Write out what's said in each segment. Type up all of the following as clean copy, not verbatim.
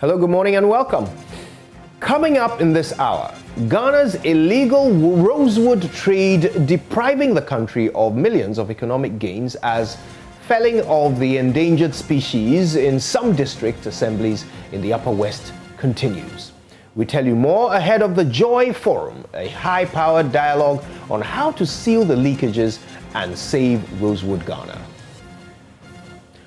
Hello, good morning and welcome. Coming up in this hour, Ghana's illegal rosewood trade depriving the country of millions of economic gains as felling of the endangered species in some district assemblies in the Upper West continues. We tell you more ahead of the Joy Forum, a high-powered dialogue on how to seal the leakages and save Rosewood Ghana.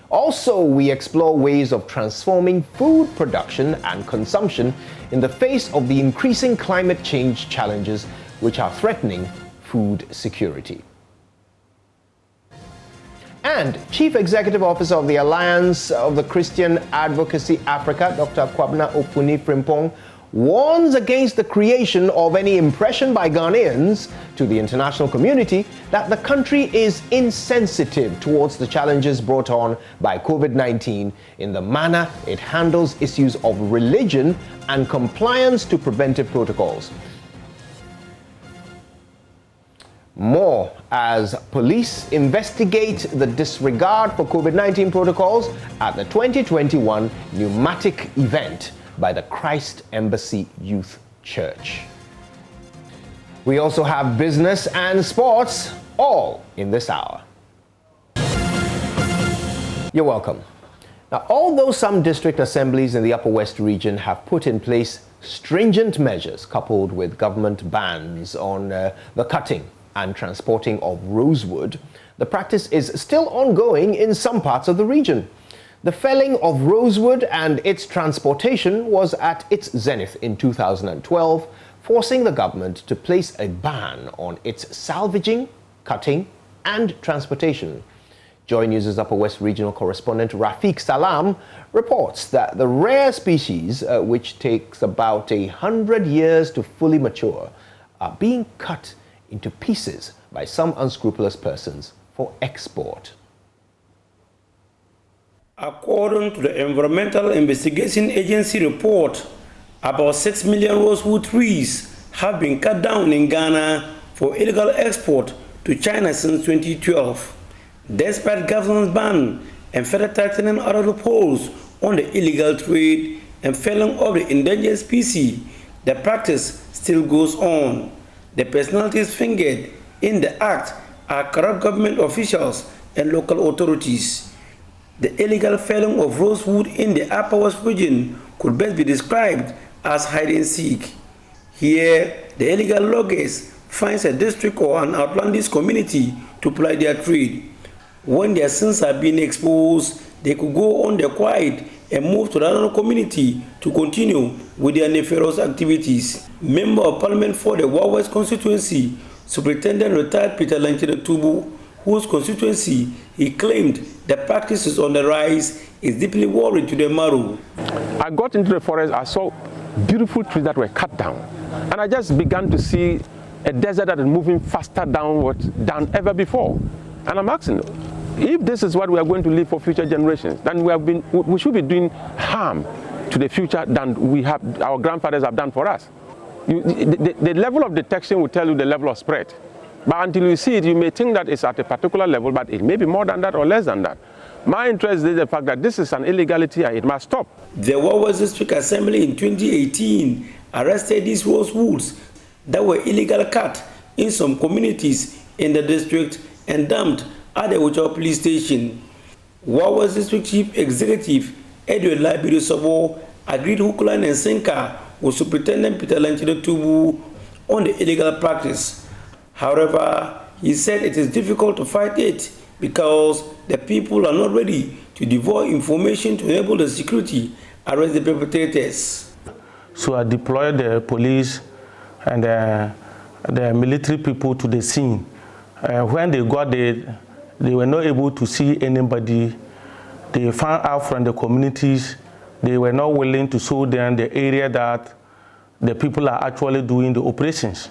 Also, we explore ways of transforming food production and consumption in the face of the increasing climate change challenges which are threatening food security. And Chief Executive Officer of the Alliance of the Christian Advocacy Africa, Dr. Kwabena Opuni Frimpong, warns against the creation of any impression by Ghanaians to the international community that the country is insensitive towards the challenges brought on by COVID-19 in the manner it handles issues of religion and compliance to preventive protocols. More as police investigate the disregard for COVID-19 protocols at the 2021 pneumatic event by the Christ Embassy Youth Church. We also have business and sports, all in this hour. You're welcome. Now, although some district assemblies in the Upper West region have put in place stringent measures coupled with government bans on the cutting and transporting of rosewood, the practice is still ongoing in some parts of the region. The felling of rosewood and its transportation was at its zenith in 2012, forcing the government to place a ban on its salvaging, cutting, and transportation. JoyNews' Upper West Regional Correspondent Rafiq Salam reports that the rare species, which takes about 100 years to fully mature, are being cut into pieces by some unscrupulous persons for export. According to the Environmental Investigation Agency report, about 6 million rosewood trees have been cut down in Ghana for illegal export to China since 2012. Despite government's ban and further tightening other loopholes on the illegal trade and felling of the endangered species, the practice still goes on. The personalities fingered in the act are corrupt government officials and local authorities. The illegal felling of rosewood in the Upper West region could best be described as hide and seek. Here, the illegal loggers finds a district or an outlandish community to ply their trade. When their sins are being exposed, they could go on their quiet and move to another community to continue with their nefarious activities. Member of Parliament for the West constituency, Superintendent retired Peter Tubu, whose constituency he claimed the practice is on the rise, is deeply worried to the marrow. I got into the forest, I saw beautiful trees that were cut down, and I just began to see a desert that is moving faster downward than ever before. And I'm asking, if this is what we are going to leave for future generations, then we should be doing harm to the future than our grandfathers have done for us. The level of detection will tell you the level of spread. But until you see it, you may think that it's at a particular level, but it may be more than that or less than that. My interest is the fact that this is an illegality and it must stop. The West District Assembly in 2018 arrested these rosewoods that were illegal cut in some communities in the district and dumped at the Wuchao police station. West District Chief Executive Edward Labiru Sabo agreed hook, line and sinker with Superintendent Peter Tubu on the illegal practice. However, he said it is difficult to fight it because the people are not ready to divulge information to enable the security arrest the perpetrators. So I deployed the police and the military people to the scene. When they got there, they were not able to see anybody. They found out from the communities, they were not willing to show them the area that the people are actually doing the operations.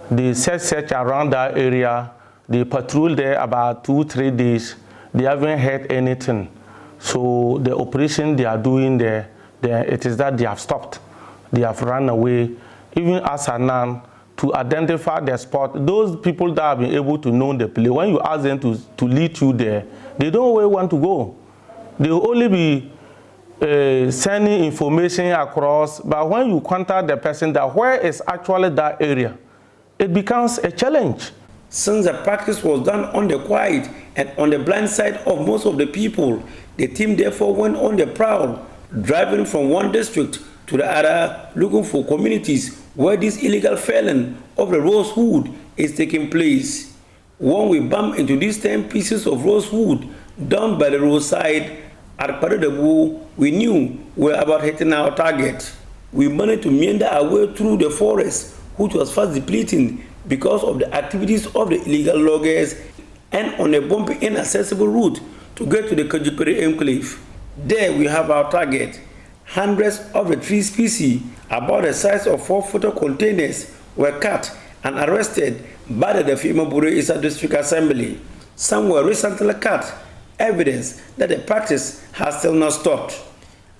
They search around that area. They patrolled there about 2-3 days. They haven't heard anything. So the operation they are doing there, it is that they have stopped. They have run away. Even as a now, to identify the spot, those people that have been able to know the place, when you ask them to lead you there, they don't really want to go. They will only be sending information across, but when you contact the person that where is actually that area, it becomes a challenge. Since the practice was done on the quiet and on the blind side of most of the people, the team therefore went on the prowl, driving from one district to the other, looking for communities where this illegal felon of the rosewood is taking place. When we bumped into these 10 pieces of rosewood down by the roadside at FATAWU, we knew we were about hitting our target. We managed to meander our way through the forest, which was fast depleting because of the activities of the illegal loggers, and on a bumpy, inaccessible route to get to the Kajipere enclave. There we have our target. Hundreds of the tree species, about the size of 4-footer containers, were cut and arrested by the FATAWU District Assembly. Some were recently cut, evidence that the practice has still not stopped.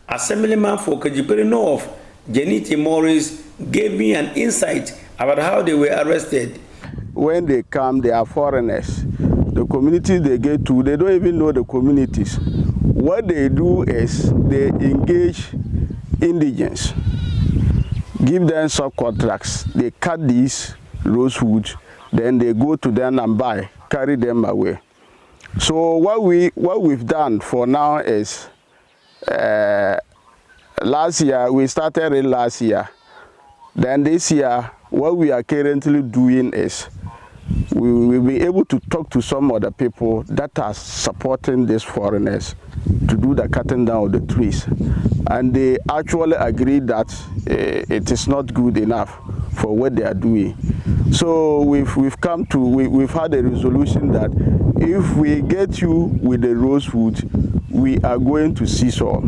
Assemblyman for Kajipere North, Janity Morris, gave me an insight about how they were arrested. When they come, they are foreigners. The communities they get to, they don't even know the communities. What they do is they engage indigents, give them subcontracts. They cut these rosewood, then they go to them and buy, carry them away. So what we've done for now is, last year, we started it last year. Then this year, what we are currently doing is we will be able to talk to some of the people that are supporting these foreigners to do the cutting down of the trees. And they actually agree that it is not good enough for what they are doing. So we've had a resolution that if we get you with the rosewood, we are going to seize all.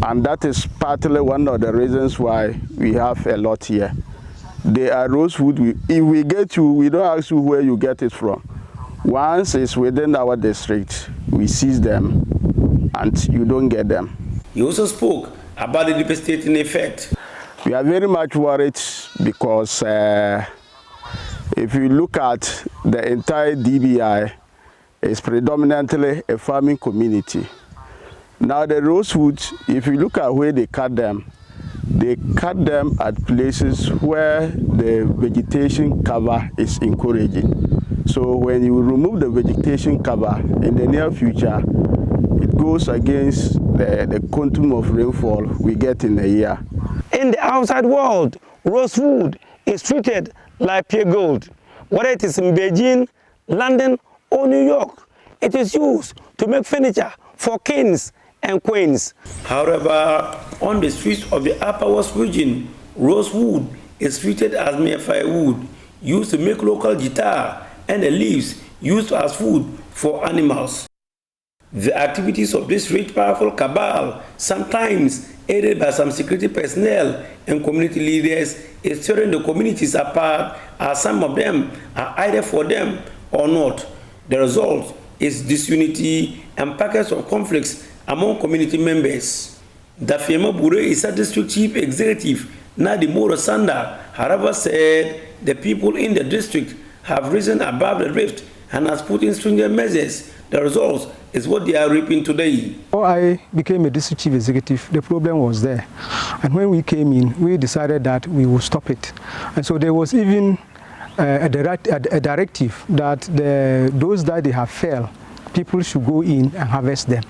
And that is partly one of the reasons why we have a lot here. They are rosewood. If we get you, we don't ask you where you get it from. Once it's within our district, we seize them and you don't get them. He also spoke about the devastating effect. We are very much worried because if you look at the entire DBI, it's predominantly a farming community. Now the rosewood, if you look at where they cut them at places where the vegetation cover is encouraging. So when you remove the vegetation cover in the near future, it goes against the quantum of rainfall we get in a year. In the outside world, rosewood is treated like pure gold. Whether it is in Beijing, London, or New York, it is used to make furniture for kings and queens. However, on the streets of the Upper West region, rosewood is treated as mere firewood, used to make local guitar, and the leaves used as food for animals. The activities of this rich, powerful cabal, sometimes aided by some security personnel and community leaders, is tearing the communities apart, as some of them are either for them or not. The result is disunity and packets of conflicts among community members. The FATAWU District Chief Executive Nadi Moro Sanda, however, said the people in the district have risen above the rift and has put in stringent measures. The result is what they are reaping today. Before I became a district chief executive, the problem was there. And when we came in, we decided that we would stop it. And so there was even a directive that those that they have failed, people should go in and harvest them.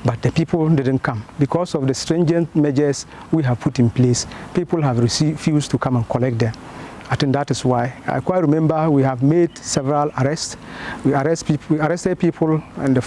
But the people didn't come. Because of the stringent measures we have put in place, people have refused to come and collect them. I think that is why. I quite remember we have made several arrests. We arrested people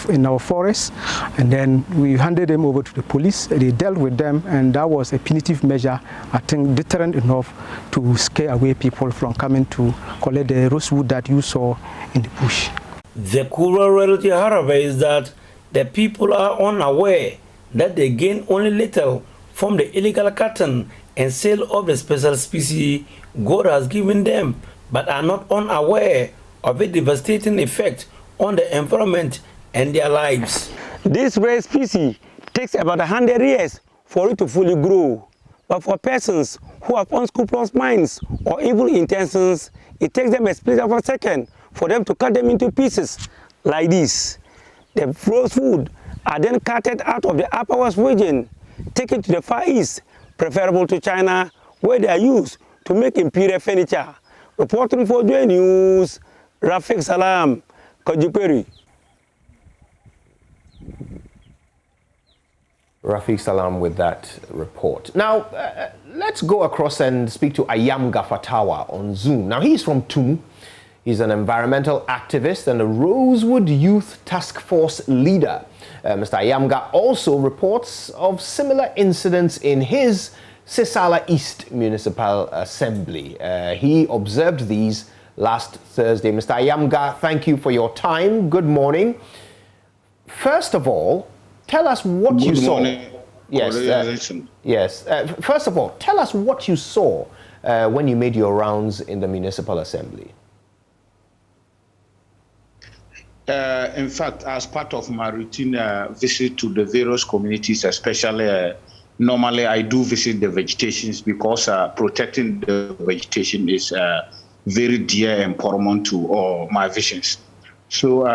in our forests, and then we handed them over to the police. They dealt with them, and that was a punitive measure, I think deterrent enough to scare away people from coming to collect the rosewood that you saw in the bush. The cruel reality, however, is that the people are unaware that they gain only little from the illegal cutting and sale of the special species God has given them, but are not unaware of its devastating effect on the environment and their lives. This rare species takes about 100 years for it to fully grow, but for persons who have unscrupulous minds or evil intentions, it takes them a split of a second for them to cut them into pieces like this. The rosewood are then carted out of the Upper West region, taken to the Far East, preferable to China, where they are used to make imperial furniture. Reporting for JoyNews, Rafiq Salam, Kajiperi. Rafiq Salam with that report. Now, let's go across and speak to AYAMGA FATAWU on Zoom. Now, he's from TUMU. He's an environmental activist and a Rosewood Youth Task Force leader. Mr. AYAMGA also reports of similar incidents in his Sisala East Municipal Assembly. He observed these last Thursday. Mr. AYAMGA, thank you for your time. Good morning. First of all, tell us what you saw. Yes. First of all, tell us what you saw when you made your rounds in the Municipal Assembly. In fact, as part of my routine visit to the various communities, especially normally I do visit the vegetations because protecting the vegetation is very dear and paramount to all my visions. So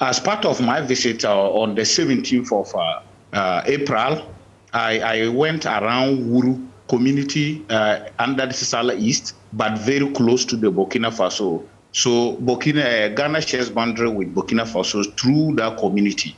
as part of my visit on the 17th of April, I went around Wuru community under the Sisala East, but very close to the Burkina Faso. So Ghana shares boundary with Burkina Faso through that community.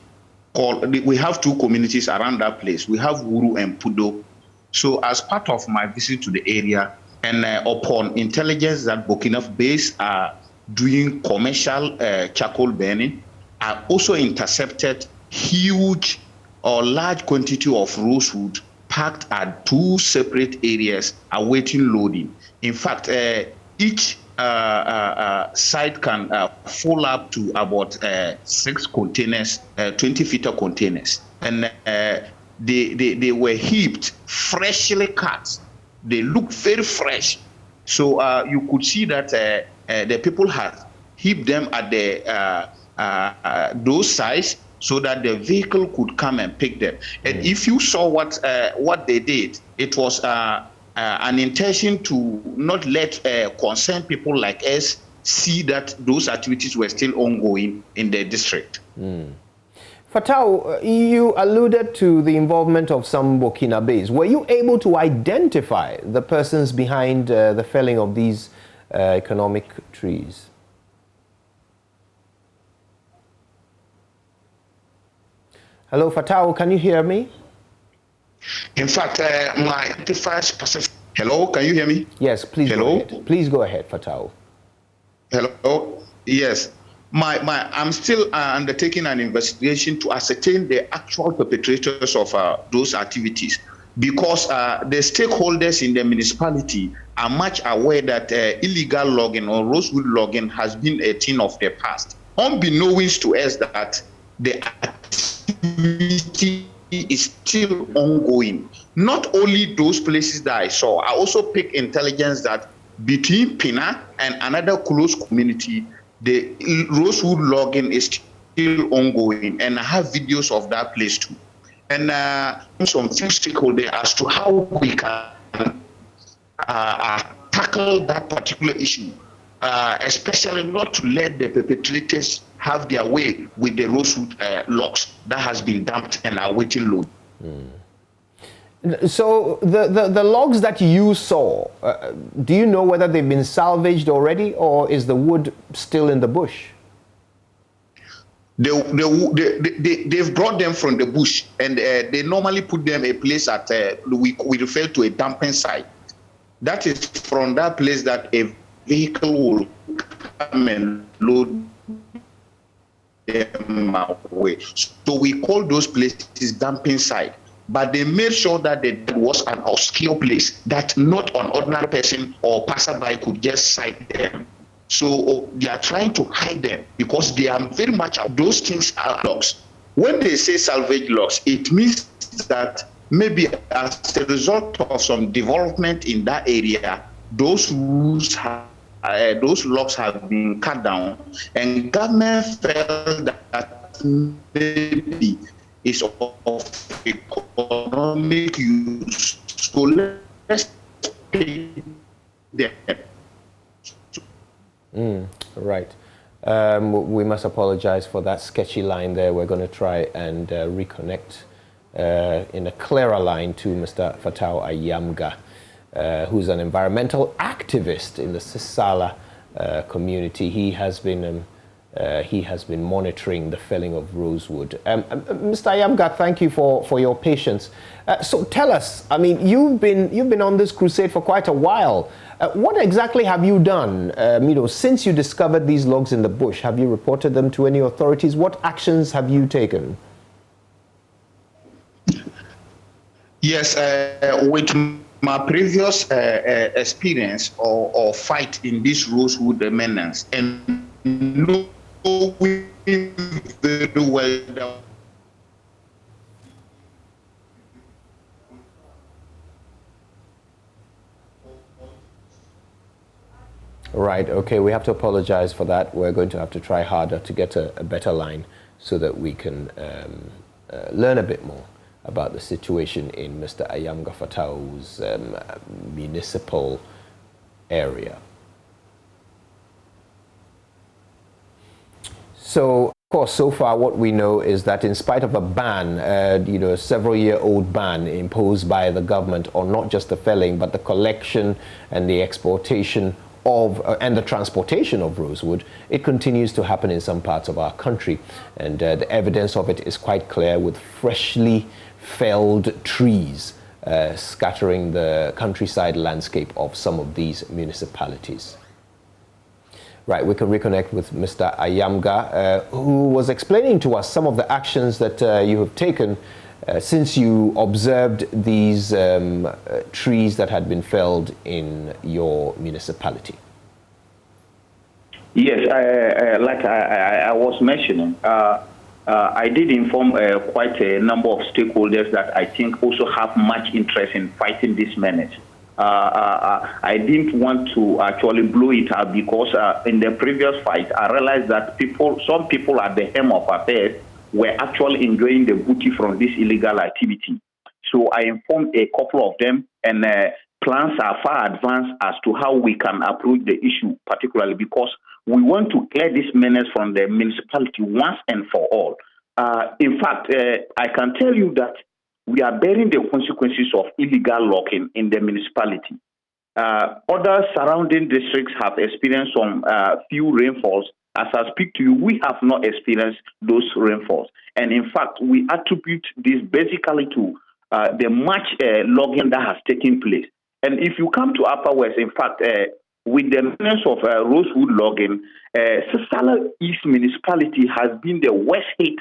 We have two communities around that place. We have Wuru and Pudo. So as part of my visit to the area, and upon intelligence that Burkina Faso are doing commercial charcoal burning, I also intercepted huge or large quantity of rosewood packed at two separate areas awaiting loading. In fact, each site can full up to about 6 containers, 20-footer containers. And they were heaped, freshly cut. They looked very fresh. So you could see that the people had heaped them at the those sites so that the vehicle could come and pick them. And if you saw what they did, it was an intention to not let concerned people like us see that those activities were still ongoing in the district. FATAWU, you alluded to the involvement of some Burkinabés. Were you able to identify the persons behind the felling of these economic trees? Hello, FATAWU, can you hear me? In fact, my identified specific. Hello, can you hear me? Yes, please. Hello? Go ahead. Please go ahead, FATAWU. Hello. Yes. I'm still undertaking an investigation to ascertain the actual perpetrators of those activities, because the stakeholders in the municipality are much aware that illegal logging or rosewood logging has been a thing of the past. Unbeknownst to us that the activity is still ongoing. Not only those places that I saw, I also picked intelligence that between Pina and another close community, the rosewood logging is still ongoing, and I have videos of that place too. And some few stakeholders as to how we can tackle that particular issue, especially not to let the perpetrators have their way with the rosewood logs that has been dumped and are waiting load. So the logs that you saw, do you know whether they've been salvaged already, or is the wood still in the bush? They've brought them from the bush, and they normally put them a place at we refer to a dumping site. That is from that place that a vehicle will come and load them away. So we call those places dumping site. But they made sure that it was an obscure place that not an ordinary person or passerby could just sight them. So they are trying to hide them because they are very much, those things are logs. When they say salvage logs, it means that maybe as a result of some development in that area, those logs have been cut down, and government felt that maybe is of economic use. So let's pay them. Right. We must apologize for that sketchy line there. We're going to try and reconnect in a clearer line to Mr. FATAWU AYAMGA, who's an environmental activist in the Sisala community. He has been monitoring the felling of Rosewood. Mr. AYAMGA, thank you for your patience. So tell us, I mean, you've been on this crusade for quite a while. What exactly have you done? Since you discovered these logs in the bush, have you reported them to any authorities? What actions have you taken? Yes, with my previous experience or fight in this Rosewood menace, and knowing very well that Right, okay, we have to apologize for that. We're going to have to try harder to get a better line so that we can learn a bit more about the situation in Mr. AYAMGA FATAWU's municipal area. So, of course, so far what we know is that in spite of a ban, a several-year-old ban imposed by the government on not just the felling, but the collection and the exportation of and the transportation of rosewood, it continues to happen in some parts of our country. And the evidence of it is quite clear, with freshly felled trees scattering the countryside landscape of some of these municipalities. Right, we can reconnect with Mr. AYAMGA, who was explaining to us some of the actions that you have taken since you observed these trees that had been felled in your municipality. Yes, like I was mentioning, I did inform quite a number of stakeholders that I think also have much interest in fighting this menace. I didn't want to actually blow it up because in the previous fight, I realized that some people at the helm of affairs were actually enjoying the booty from this illegal activity. So I informed a couple of them, and plans are far advanced as to how we can approach the issue, particularly because we want to clear this menace from the municipality once and for all. In fact, I can tell you that we are bearing the consequences of illegal logging in the municipality. Other surrounding districts have experienced some few rainfalls. As I speak to you, we have not experienced those rainfalls. And in fact, we attribute this basically to the much logging that has taken place. And if you come to Upper West, in fact, with the menace of rosewood logging, Sisala East municipality has been the worst hit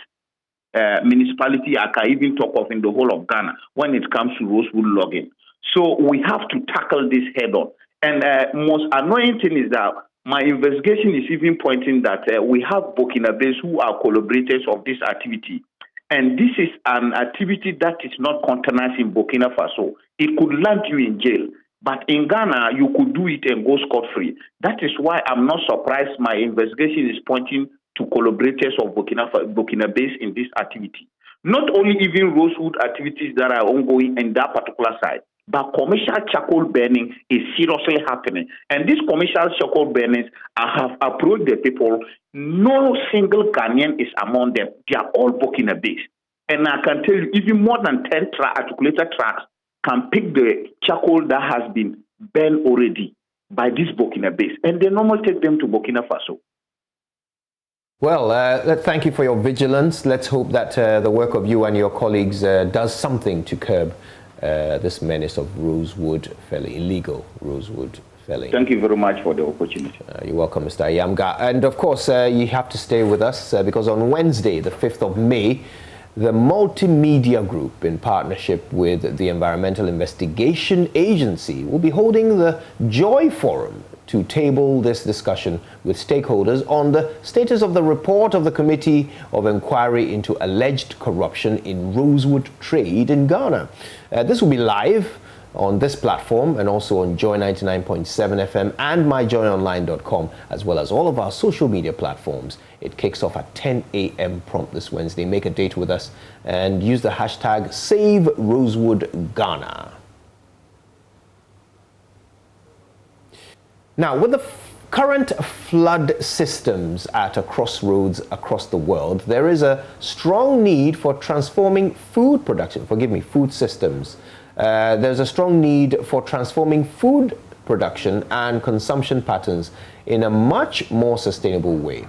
municipality I can even talk of in the whole of Ghana when it comes to rosewood logging. So we have to tackle this head on. And most annoying thing is that my investigation is even pointing that we have Burkinabés who are collaborators of this activity. And this is an activity that is not countenanced in Burkina Faso. It could land you in jail. But in Ghana, you could do it and go scot-free. That is why I'm not surprised my investigation is pointing to collaborators of Burkinabés in this activity. Not only even rosewood activities that are ongoing in that particular side, but commercial charcoal burning is seriously happening. And these commercial charcoal burnings, I have approached the people. No single Ghanaian is among them. They are all Burkinabés. And I can tell you, even more than 10 articulated trucks can pick the charcoal that has been burned already by these Burkinabés. And they normally take them to Burkina Faso. Well, thank you for your vigilance. Let's hope that the work of you and your colleagues does something to curb this menace of rosewood felling, illegal rosewood felling. Thank you very much for the opportunity. You're welcome, Mr. AYAMGA. And of course, you have to stay with us because on Wednesday, the 5th of May, the Multimedia Group, in partnership with the Environmental Investigation Agency, will be holding the Joy Forum to table this discussion with stakeholders on the status of the report of the Committee of Inquiry into alleged corruption in rosewood trade in Ghana. This will be live on this platform and also on Joy 99.7 FM and myjoyonline.com, as well as all of our social media platforms. It kicks off at 10 a.m. prompt this Wednesday. Make a date with us and use the hashtag SaveRosewoodGhana. Now, with the current flood systems at a crossroads across the world, there is a strong need for transforming food production. Food systems. There's a strong need for transforming food production and consumption patterns in a much more sustainable way.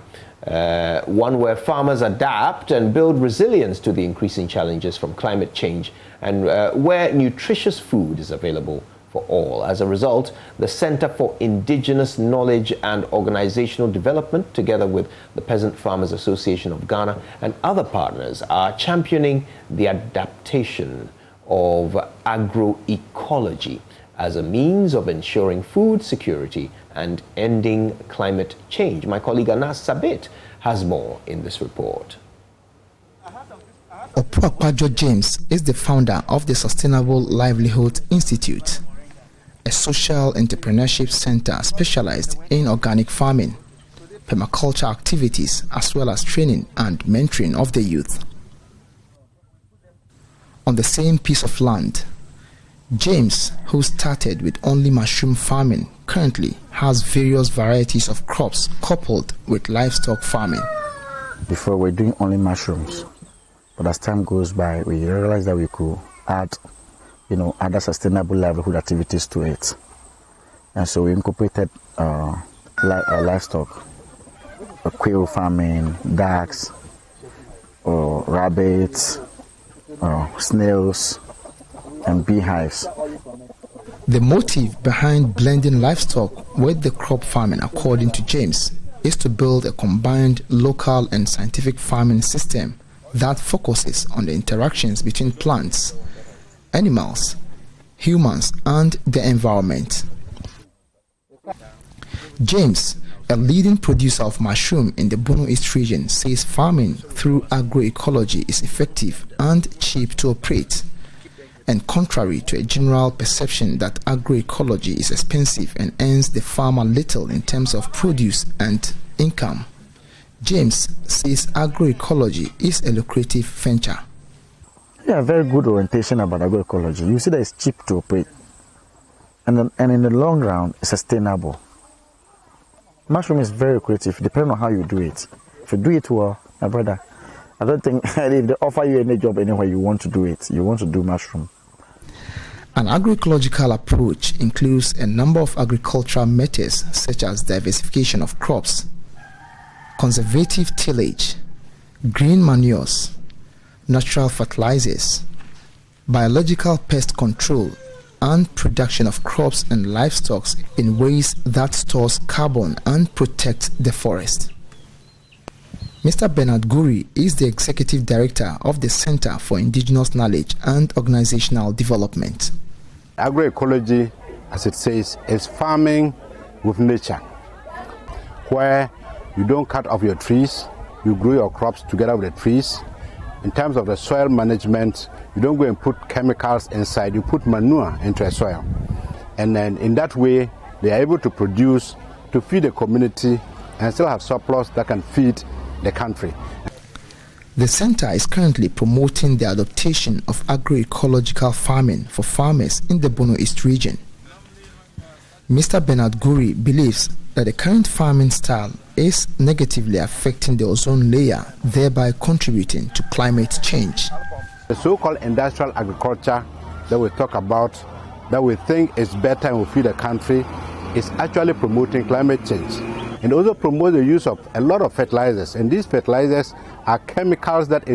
One where farmers adapt and build resilience to the increasing challenges from climate change, and where nutritious food is available for all. As a result, the Center for Indigenous Knowledge and Organizational Development, together with the Peasant Farmers Association of Ghana and other partners, are championing the adaptation of agroecology as a means of ensuring food security and ending climate change. My colleague Anas Sabit has more in this report. Opuakwajo James is the founder of the Sustainable Livelihood Institute, a social entrepreneurship center specialized in organic farming, permaculture activities, as well as training and mentoring of the youth. On the same piece of land, James, who started with only mushroom farming, currently has various varieties of crops coupled with livestock farming. Before we were doing only mushrooms, but as time goes by, we realized that we could add, other sustainable livelihood activities to it. And so we incorporated livestock, quail farming, ducks, rabbits, snails, and beehives. The motive behind blending livestock with the crop farming, according to James, is to build a combined local and scientific farming system that focuses on the interactions between plants, animals, humans, and the environment. James, a leading producer of mushroom in the Bono East region, says farming through agroecology is effective and cheap to operate. And contrary to a general perception that agroecology is expensive and earns the farmer little in terms of produce and income, James says agroecology is a lucrative venture. Yeah, very good orientation about agroecology. You see that it's cheap to operate, and in the long run, it's sustainable. Mushroom is very creative, depending on how you do it. If you do it well, my brother, I don't think if they offer you any job anywhere, you want to do it. You want to do mushroom. An agroecological approach includes a number of agricultural methods such as diversification of crops, conservative tillage, green manures, natural fertilizers, biological pest control, and production of crops and livestock in ways that stores carbon and protect the forest. Mr. Bernard Guri is the Executive Director of the Center for Indigenous Knowledge and Organizational Development. Agroecology, as it says, is farming with nature, where you don't cut off your trees, you grow your crops together with the trees. In terms of the soil management, you don't go and put chemicals inside, you put manure into a soil. And then in that way, they are able to produce, to feed the community, and still have surplus that can feed the country. The center is currently promoting the adaptation of agroecological farming for farmers in the Bono East region. Mr. Bernard Guri believes that the current farming style is negatively affecting the ozone layer, thereby contributing to climate change. The so-called industrial agriculture that we talk about, that we think is better and will feed the country, is actually promoting climate change. And also promote the use of a lot of fertilizers. And these fertilizers are chemicals that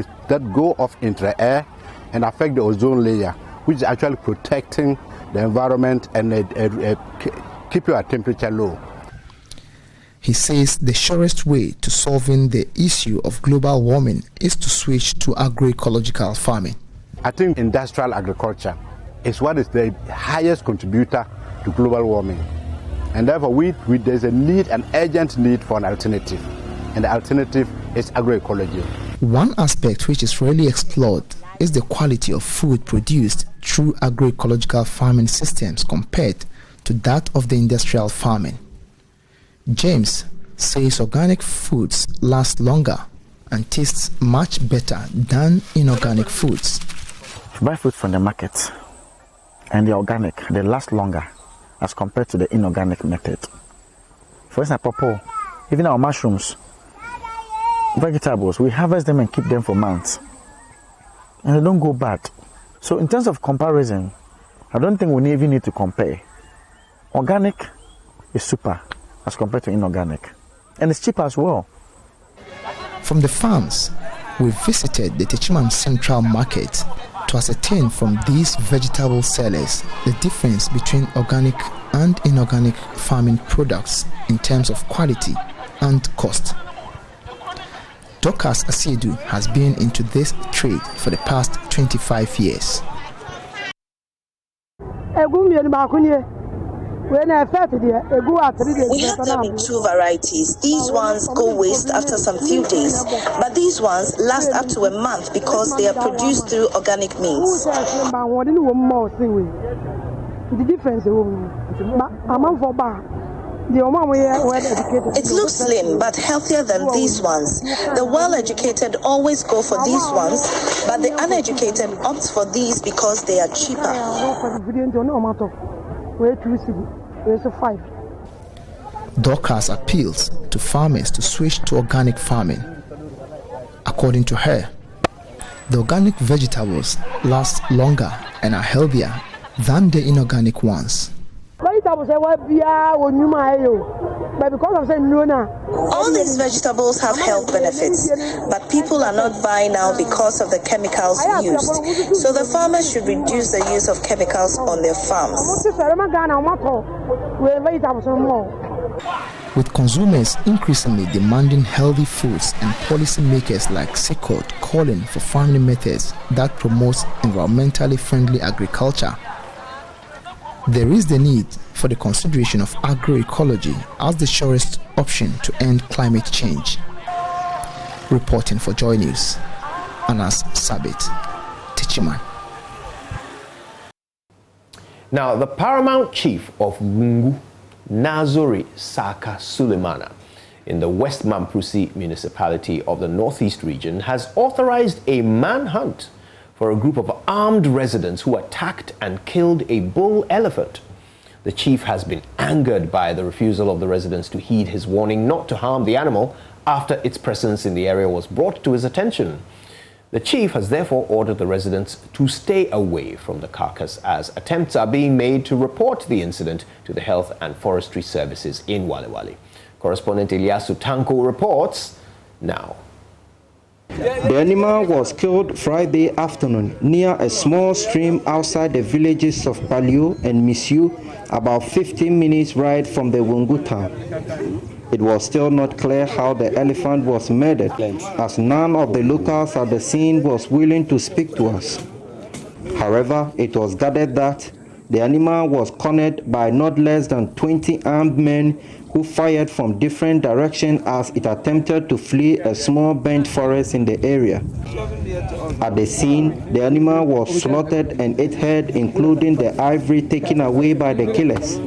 go off into the air and affect the ozone layer, which is actually protecting the environment and keep your temperature low. He says the surest way to solving the issue of global warming is to switch to agroecological farming. I think industrial agriculture is what is the highest contributor to global warming. And therefore, there's a need, an urgent need for an alternative. And the alternative is agroecology. One aspect which is rarely explored is the quality of food produced through agroecological farming systems compared to that of the industrial farming. James says organic foods last longer and tastes much better than inorganic foods. If you buy food from the market and they're organic, they last longer as compared to the inorganic method. For instance, pawpaw, even our mushrooms, vegetables, we harvest them and keep them for months. And they don't go bad. So in terms of comparison, I don't think we even need to compare. Organic is super as compared to inorganic. And it's cheap as well. From the farms, we visited the Techiman Central Market to ascertain from these vegetable sellers the difference between organic and inorganic farming products in terms of quality and cost. DOGAH'S Asiedu has been into this trade for the past 25 years. We have them in two varieties. These ones go waste after some few days, but these ones last up to a month because they are produced through organic means. The difference it looks slim but healthier than these ones. The well-educated always go for these ones, but the uneducated opt for these because they are cheaper. DOGAH'S appeals to farmers to switch to organic farming. According to her, the organic vegetables last longer and are healthier than the inorganic ones. All these vegetables have health benefits, but people are not buying now because of the chemicals used. So the farmers should reduce the use of chemicals on their farms. With consumers increasingly demanding healthy foods and policymakers like SECOD calling for farming methods that promote environmentally friendly agriculture, there is the need for the consideration of agroecology as the surest option to end climate change. Reporting for JoyNews, Anas Sabit, Techiman. Now, the paramount chief of Wungu, Nazori Saka Sulemana, in the West Mamprusi municipality of the Northeast region, has authorized a manhunt for a group of armed residents who attacked and killed a bull elephant. The chief has been angered by the refusal of the residents to heed his warning not to harm the animal after its presence in the area was brought to his attention. The chief has therefore ordered the residents to stay away from the carcass as attempts are being made to report the incident to the Health and Forestry Services in Walewale. Correspondent Ilyasu Tanko reports now. The animal was killed Friday afternoon near a small stream outside the villages of Palio and Misiu, about 15 minutes ride from the Wungu town. It was still not clear how the elephant was murdered, as none of the locals at the scene was willing to speak to us. However, it was gathered that the animal was cornered by not less than 20 armed men who fired from different directions as it attempted to flee a small burnt forest in the area. At the scene, the animal was slaughtered and its head, including the ivory, taken away by the killers.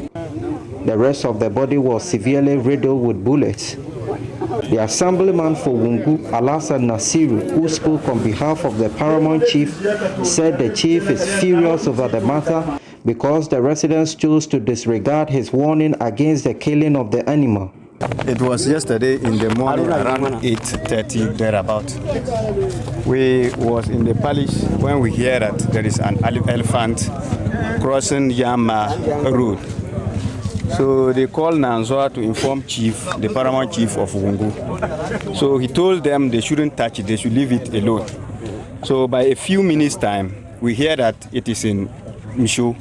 The rest of the body was severely riddled with bullets. The assemblyman for Wungu, Alassane Nasiru, who spoke on behalf of the paramount chief, said the chief is furious over the matter because the residents chose to disregard his warning against the killing of the animal. It was yesterday in the morning around 8:30 thereabout. We was in the palace when we hear that there is an elephant crossing Yama Road. So they called Nanzoa to inform chief, the paramount chief of Wungu. So he told them they shouldn't touch it, they should leave it alone. So by a few minutes time, we hear that it is in Mishu.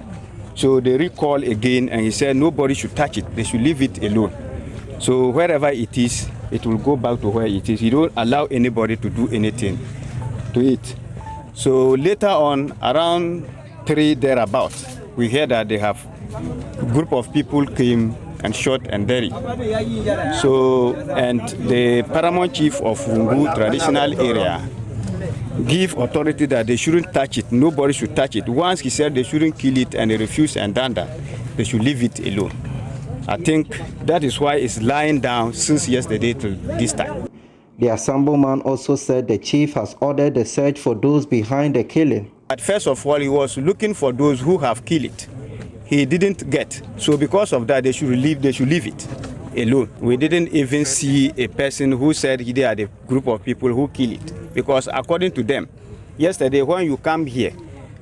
So they recall again and he said nobody should touch it, they should leave it alone. So wherever it is, it will go back to where it is. He don't allow anybody to do anything to it. So later on, around 3 thereabouts, we hear that they have a group of people came and shot and buried. So, and the paramount chief of Wungu traditional area give authority that they shouldn't touch it, nobody should touch it. Once he said they shouldn't kill it and they refused and done that, they should leave it alone. I think that is why it's lying down since yesterday till this time. The assemblyman also said the chief has ordered a search for those behind the killing. At first of all, he was looking for those who have killed it. He didn't get. So because of that, they should leave it alone. We didn't even see a person who said they are the group of people who killed it. Because according to them, yesterday when you come here,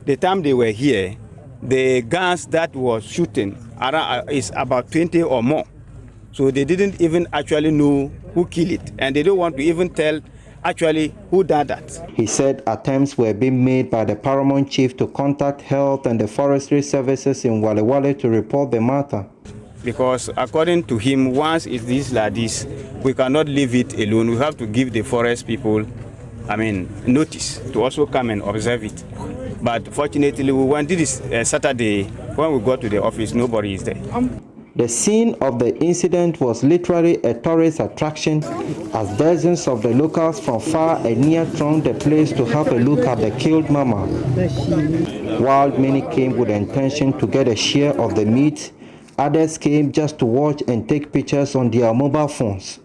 the time they were here, the guns that was shooting is about 20 or more. So they didn't even actually know who killed it. And they don't want to even tell actually who did that. He said attempts were being made by the paramount chief to contact health and the forestry services in Wale Wale to report the matter. Because according to him, once it is like this, we cannot leave it alone. We have to give the forest people, notice to also come and observe it. But fortunately, we went this Saturday. When we got to the office, nobody is there. The scene of the incident was literally a tourist attraction as dozens of the locals from far and near thronged the place to have a look at the killed mama. While many came with the intention to get a share of the meat, others came just to watch and take pictures on their mobile phones.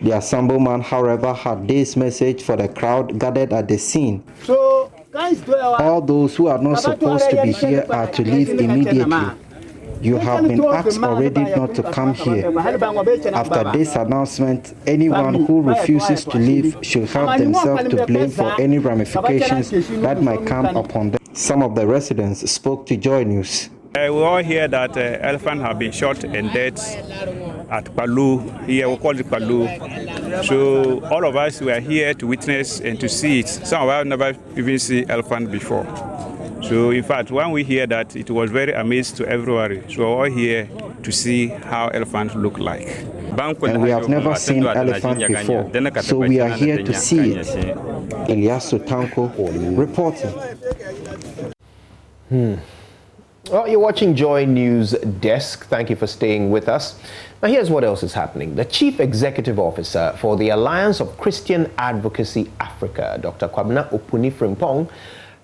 The assemblyman, however, had this message for the crowd gathered at the scene. All those who are not supposed to be here are to leave immediately. You have been asked already not to come here. After this announcement, anyone who refuses to leave should have themselves to blame for any ramifications that might come upon them. Some of the residents spoke to JoyNews. We all hear that elephants have been shot and dead at Palu. Here we call it Palu. So all of us were here to witness and to see it. Some of us never even seen elephant before. So in fact, when we hear that, it was very amazing to everybody. So we're all here to see how elephants look like. And we have never seen elephant before, so we are here to see it. Ilyasu Tanko reporting. Well, you're watching Joy News Desk. Thank you for staying with us. Now, here's what else is happening. The Chief Executive Officer for the Alliance of Christian Advocacy Africa, Dr. Kwabena Opuni Frimpong,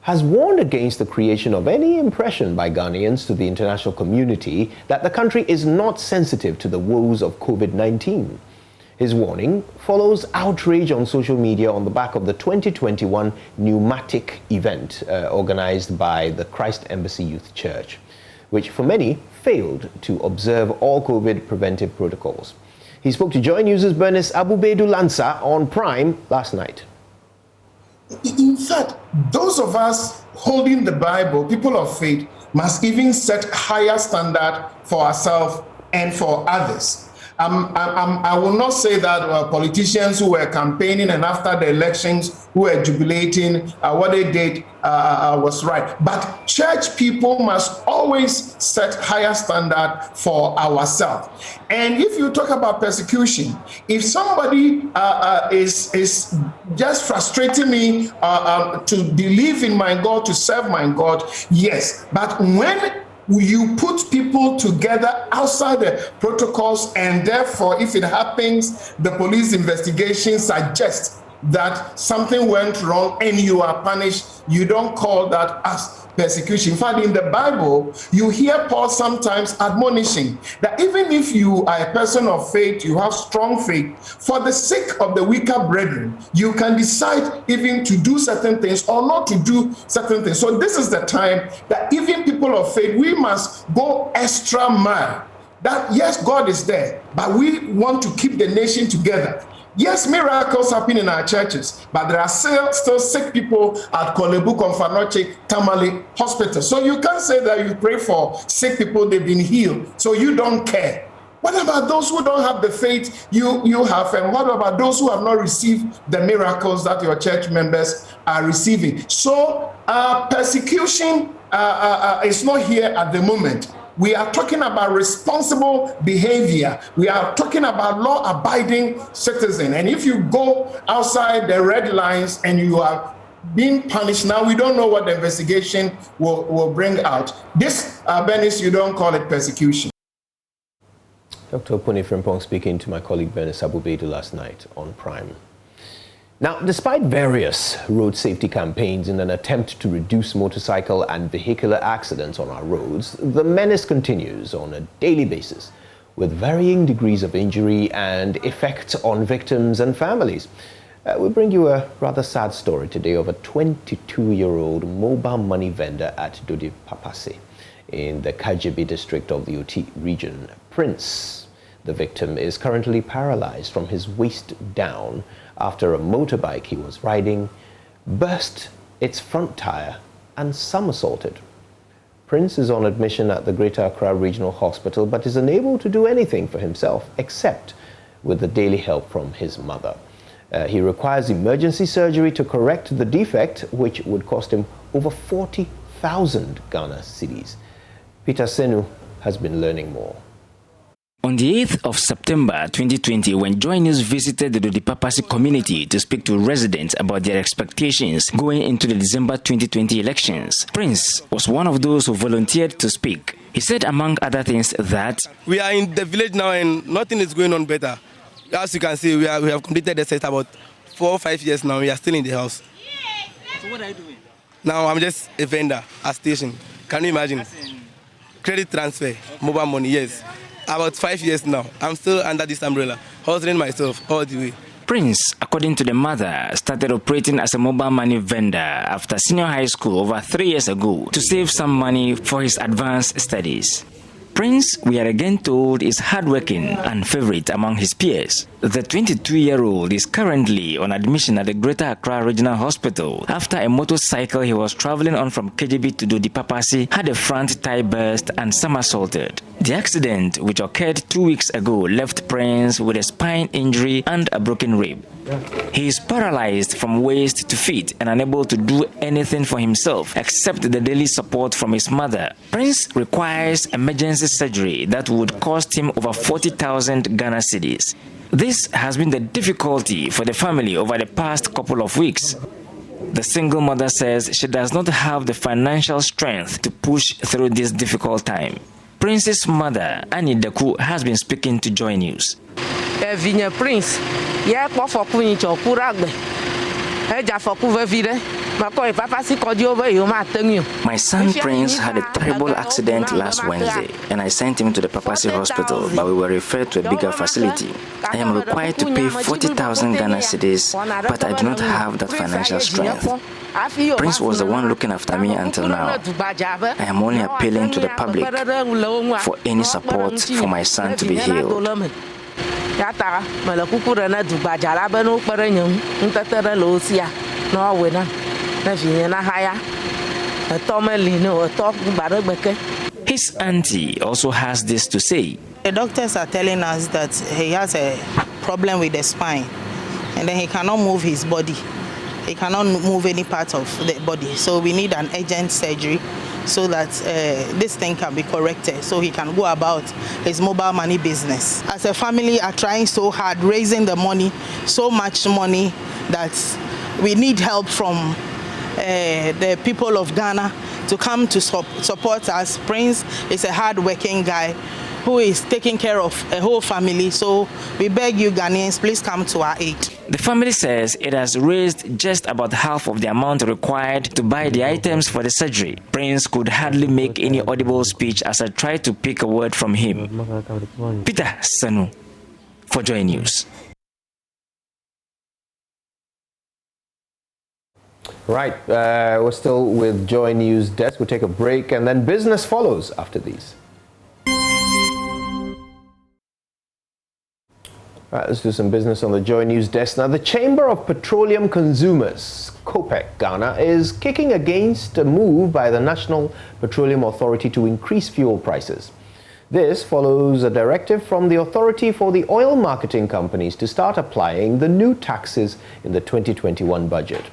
has warned against the creation of any impression by Ghanaians to the international community that the country is not sensitive to the woes of COVID-19. His warning follows outrage on social media on the back of the 2021 PNEUMATICA event organized by the Christ Embassy Youth Church, which for many failed to observe all COVID preventive protocols. He spoke to Joy News' Bernice Abubedu Lansa on Prime last night. In fact, those of us holding the Bible, people of faith, must even set higher standard for ourselves and for others. I will not say that politicians who were campaigning and after the elections who were jubilating what they did was right. But church people must always set higher standard for ourselves. And if you talk about persecution, if somebody is just frustrating me to believe in my God, to serve my God, yes. But when you put people together outside the protocols, and therefore, if it happens, the police investigation suggests that something went wrong and you are punished, you don't call that as persecution. In fact, in the Bible, you hear Paul sometimes admonishing that even if you are a person of faith, you have strong faith, for the sake of the weaker brethren, you can decide even to do certain things or not to do certain things. So this is the time that even people of faith, we must go extra mile. That yes, God is there, but we want to keep the nation together. Yes, miracles happen in our churches, but there are still sick people at Kolebu, Konfanoche, Tamale Hospital. So you can't say that you pray for sick people, they've been healed, so you don't care. What about those who don't have the faith you have? And what about those who have not received the miracles that your church members are receiving? So persecution is not here at the moment. We are talking about responsible behavior. We are talking about law-abiding citizens. And if you go outside the red lines and you are being punished, now we don't know what the investigation will bring out. This, Bernice, you don't call it persecution. Dr. Opuni Frimpong speaking to my colleague Bernice Abubedu last night on Prime. Now, despite various road safety campaigns in an attempt to reduce motorcycle and vehicular accidents on our roads, the menace continues on a daily basis, with varying degrees of injury and effect on victims and families. We bring you a rather sad story today of a 22-year-old mobile money vendor at Dodi Papase in the Kajebi district of the Oti region. Prince, The victim is currently paralyzed from his waist down after a motorbike he was riding burst its front tire and somersaulted. Prince is on admission at the Greater Accra Regional Hospital but is unable to do anything for himself except with the daily help from his mother. He requires emergency surgery to correct the defect, which would cost him over 40,000 Ghana cedis. Peter Senu has been learning more. On the 8th of September 2020, when JoyNews visited the Dodipapasi community to speak to residents about their expectations going into the December 2020 elections, Prince was one of those who volunteered to speak. He said, among other things, that we are in the village now and nothing is going on better. As you can see, we have completed the set about 4 or 5 years now. We are still in the house. So what are you doing? Now I'm just a vendor at station. Can you imagine? Credit transfer, mobile money, yes. About 5 years now. I'm still under this umbrella, hustling myself all the way. Prince, according to the mother, started operating as a mobile money vendor after senior high school over 3 years ago to save some money for his advanced studies. Prince, we are again told, is hardworking and favorite among his peers. The 22-year-old is currently on admission at the Greater Accra Regional Hospital after a motorcycle he was traveling on from KJB to Dodipapasi had a front tire burst and somersaulted. The accident, which occurred 2 weeks ago, left Prince with a spine injury and a broken rib. He is paralyzed from waist to feet and unable to do anything for himself except the daily support from his mother. Prince requires emergency surgery that would cost him over 40,000 Ghana cedis. This has been the difficulty for the family over the past couple of weeks. The single mother says she does not have the financial strength to push through this difficult time. Prince's mother, Annie Deku, has been speaking to JoyNews. Prince, my son Prince had a terrible accident last Wednesday and I sent him to the Papasi hospital, but we were referred to a bigger facility. I am required to pay 40,000 Ghana cedis, but I do not have that financial strength. Prince was the one looking after me until now. I am only appealing to the public for any support for my son to be healed. His auntie also has this to say. The doctors are telling us that he has a problem with the spine and then he cannot move his body. He cannot move any part of the body. So we need an urgent surgery so that this thing can be corrected so he can go about his mobile money business. As a family are trying so hard, raising the money, so much money that we need help from the people of Ghana to come to support us. Prince is a hard-working guy who is taking care of a whole family. So we beg you Ghanaians, please come to our aid. The family says it has raised just about half of the amount required to buy the items for the surgery. Prince could hardly make any audible speech as I tried to pick a word from him. Peter Sanu for JoyNews. Right, we're still with JoyNews desk. We'll take a break and then business follows after these. All right, let's do some business on the JoyNews desk. Now, the Chamber of Petroleum Consumers, COPEC Ghana, is kicking against a move by the National Petroleum Authority to increase fuel prices. This follows a directive from the authority for the oil marketing companies to start applying the new taxes in the 2021 budget.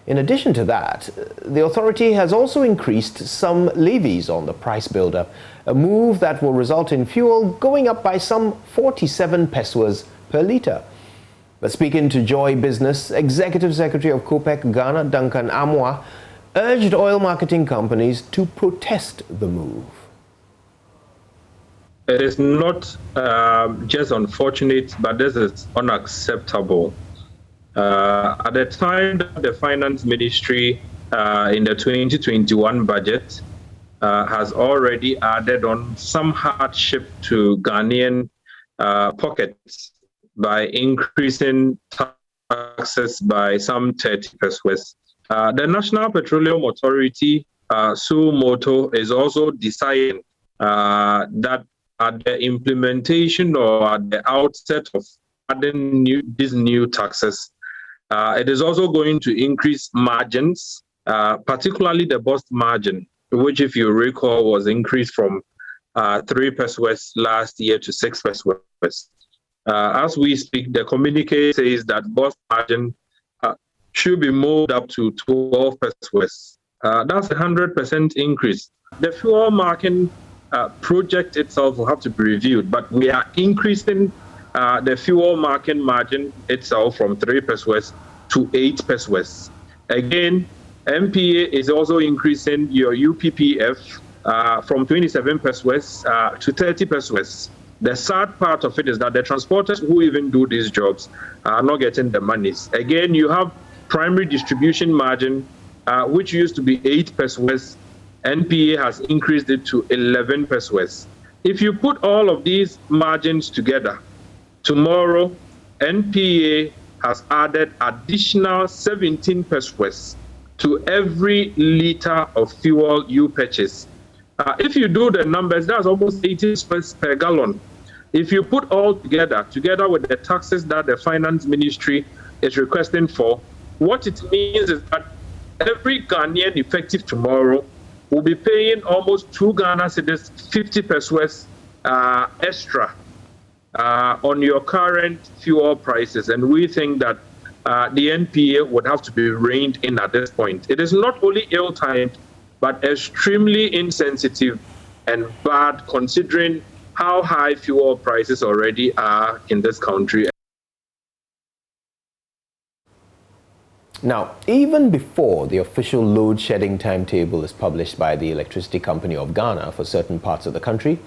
In addition to that, the authority has also increased some levies on the price builder, a move that will result in fuel going up by some 47 pesos per litre. But speaking to Joy Business, Executive Secretary of COPEC Ghana, Duncan Amwa, urged oil marketing companies to protest the move. It is not just unfortunate, but this is unacceptable. At the time that the Finance Ministry in the 2021 budget has already added on some hardship to Ghanaian pockets by increasing taxes by some 30 pesos. The National Petroleum Authority, SUMOTO, is also deciding that at the implementation or at the outset of adding these new taxes, it is also going to increase margins, particularly the bust margin, which, if you recall, was increased from 3 pesos last year to 6 pesos. As we speak, the communique says that bust margin should be moved up to 12 pesos. That's a 100% increase. The fuel market project itself will have to be reviewed, but we are increasing the fuel market margin itself from 3 pesos to 8 pesos. Again, MPA is also increasing your UPPF from 27 pesos to 30 pesos. The sad part of it is that the transporters who even do these jobs are not getting the monies. Again, you have primary distribution margin, which used to be 8 pesos. NPA has increased it to 11 pesos. If you put all of these margins together, tomorrow, NPA has added additional 17 pesos to every liter of fuel you purchase. If you do the numbers, that's almost 80 cents per gallon. If you put all together with the taxes that the finance ministry is requesting for, what it means is that every Ghanaian effective tomorrow will be paying almost 2 Ghana cedis, 50 pesos extra on your current fuel prices. And we think that the NPA would have to be reined in at this point. It is not only ill-timed, but extremely insensitive and bad, considering how high fuel prices already are in this country. Now, even before the official load shedding timetable is published by the Electricity Company of Ghana for certain parts of the country,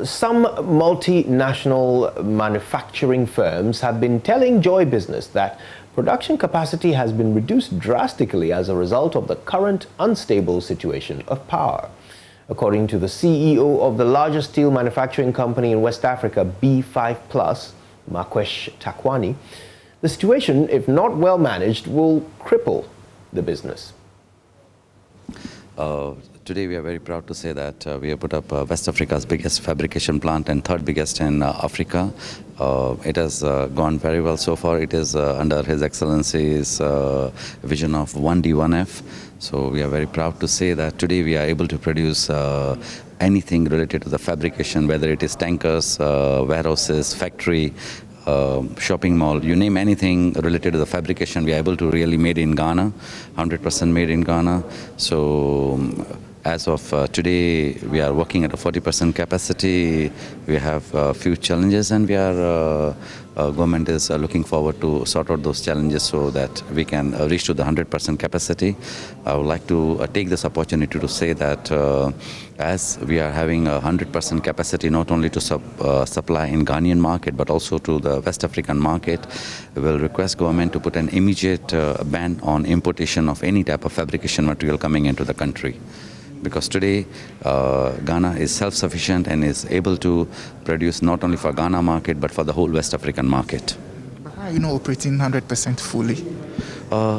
some multinational manufacturing firms have been telling Joy Business that production capacity has been reduced drastically as a result of the current unstable situation of power. According to the CEO of the largest steel manufacturing company in West Africa, B5 Plus, Makwesh Takwani, the situation, if not well managed, will cripple the business. Today we are very proud to say that we have put up West Africa's biggest fabrication plant and third biggest in Africa. It has gone very well so far. It is under His Excellency's vision of 1D1F. So we are very proud to say that today we are able to produce anything related to the fabrication, whether it is tankers, warehouses, factory, shopping mall, you name anything related to the fabrication, we are able to really made in Ghana, 100% made in Ghana. So as of today, we are working at a 40% capacity. We have a few challenges, and we are government is looking forward to sort out those challenges so that we can reach to the 100% capacity. I would like to take this opportunity to say that as we are having a 100% capacity, not only to supply in Ghanaian market, but also to the West African market, we will request government to put an immediate ban on importation of any type of fabrication material coming into the country. Because today, Ghana is self-sufficient and is able to produce not only for Ghana market, but for the whole West African market. But how are you not operating 100% fully?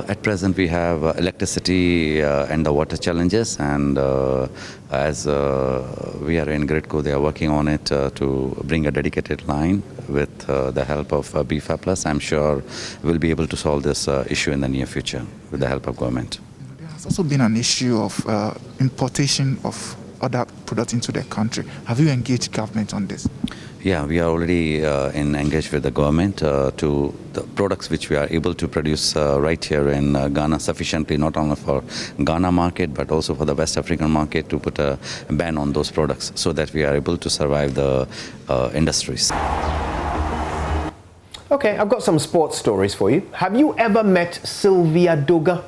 At present, we have electricity and the water challenges, and as we are in GRIDCO, they are working on it to bring a dedicated line with the help of B5 Plus. I'm sure we'll be able to solve this issue in the near future with the help of government. There's also been an issue of importation of other products into the country. Have you engaged government on this? Yeah, we are already engaged with the government to the products which we are able to produce right here in Ghana sufficiently, not only for Ghana market, but also for the West African market, to put a ban on those products so that we are able to survive the industries. Okay, I've got some sports stories for you. Have you ever met Sylvia Doga?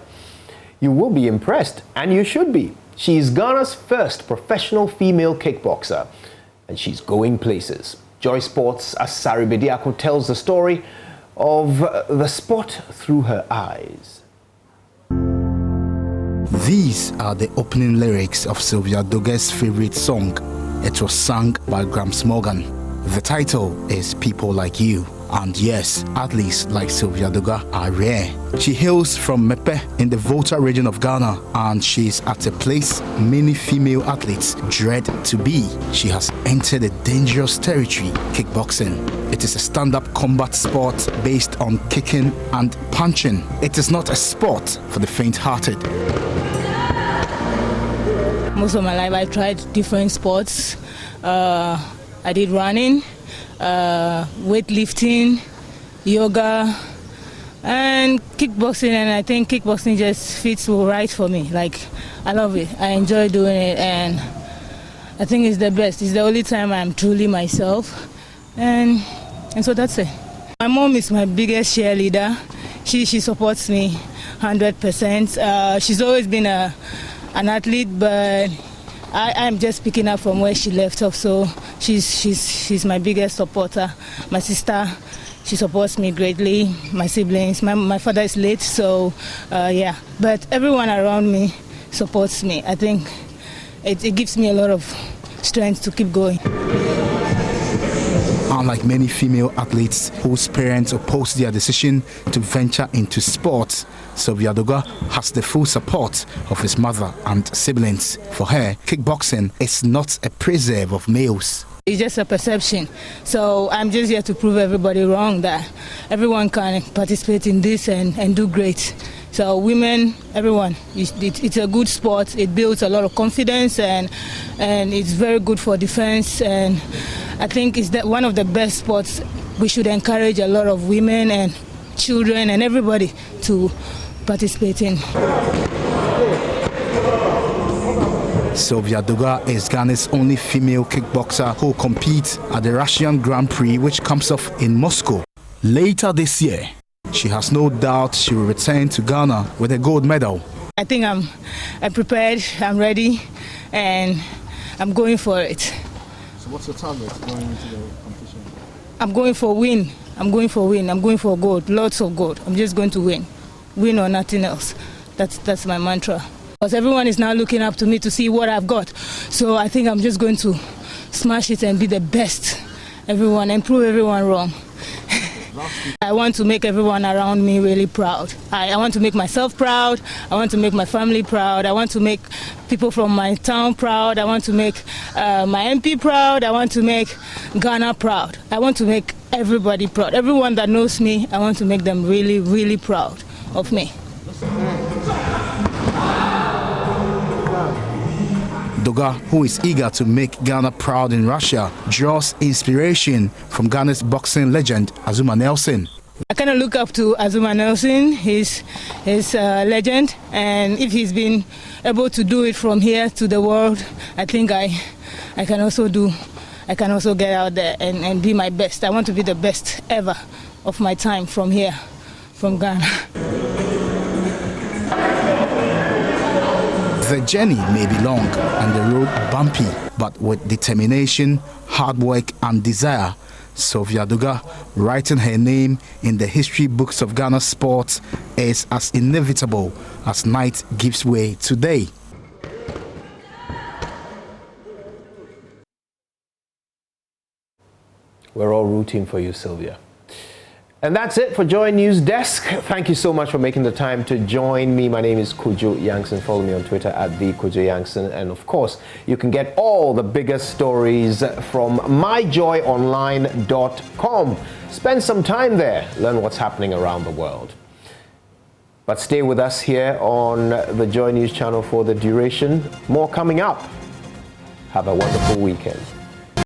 You will be impressed, and you should be. She's Ghana's first professional female kickboxer, and she's going places. Joy Sports' Asari Bediako tells the story of the sport through her eyes. These are the opening lyrics of Sylvia Doga's favorite song. It was sung by Gramps Morgan. The title is People Like You. And yes, athletes like Sylvia Doga are rare. She hails from Mepe in the Volta region of Ghana, and she's at a place many female athletes dread to be. She has entered a dangerous territory, kickboxing. It is a stand-up combat sport based on kicking and punching. It is not a sport for the faint-hearted. Most of my life I tried different sports. I did running, weightlifting, yoga, and kickboxing, and I think kickboxing just fits right for me. Like, I love it. I enjoy doing it, and I think it's the best. It's the only time I'm truly myself, and so that's it. My mom is my biggest cheerleader. She supports me 100%. She's always been an athlete, but I'm just picking up from where she left off. So she's my biggest supporter. My sister, she supports me greatly. My siblings, my father is late, so yeah. But everyone around me supports me. I think it gives me a lot of strength to keep going. Unlike many female athletes whose parents oppose their decision to venture into sports, Sylvia Doga has the full support of his mother and siblings. For her, kickboxing is not a preserve of males. It's just a perception. So I'm just here to prove everybody wrong, that everyone can participate in this and do great. So women, everyone, it's a good sport. It builds a lot of confidence, and it's very good for defense. And I think it's one of the best sports. We should encourage a lot of women and children and everybody to participate in. Sylvia Doga is Ghana's only female kickboxer who competes at the Russian Grand Prix, which comes off in Moscow later this year. She has no doubt she will return to Ghana with a gold medal. I think I'm prepared, I'm ready, and I'm going for it. So what's your target going into the competition? I'm going for win. I'm going for win. I'm going for gold, lots of gold. I'm just going to win. Win or nothing else. That's my mantra. Because everyone is now looking up to me to see what I've got. So I think I'm just going to smash it and be the best. Everyone, and prove everyone wrong. I want to make everyone around me really proud. I want to make myself proud. I want to make my family proud. I want to make people from my town proud. I want to make my MP proud. I want to make Ghana proud. I want to make everybody proud. Everyone that knows me, I want to make them really, really proud of me. Doga, who is eager to make Ghana proud in Russia, draws inspiration from Ghana's boxing legend Azumah Nelson. I kind of look up to Azumah Nelson. He's a legend, and if he's been able to do it from here to the world, I think I can also do. I can also get out there and be my best. I want to be the best ever of my time from here, from Ghana. The journey may be long and the road bumpy, but with determination, hard work and desire, Sylvia Doga, writing her name in the history books of Ghana sports, is as inevitable as night gives way to day. We're all rooting for you, Sylvia. And that's it for Joy News Desk. Thank you so much for making the time to join me. My name is Kojo Yankson. Follow me on Twitter at @Kojo And of course, you can get all the biggest stories from myjoyonline.com. Spend some time there. Learn what's happening around the world. But stay with us here on the Joy News channel for the duration. More coming up. Have a wonderful weekend.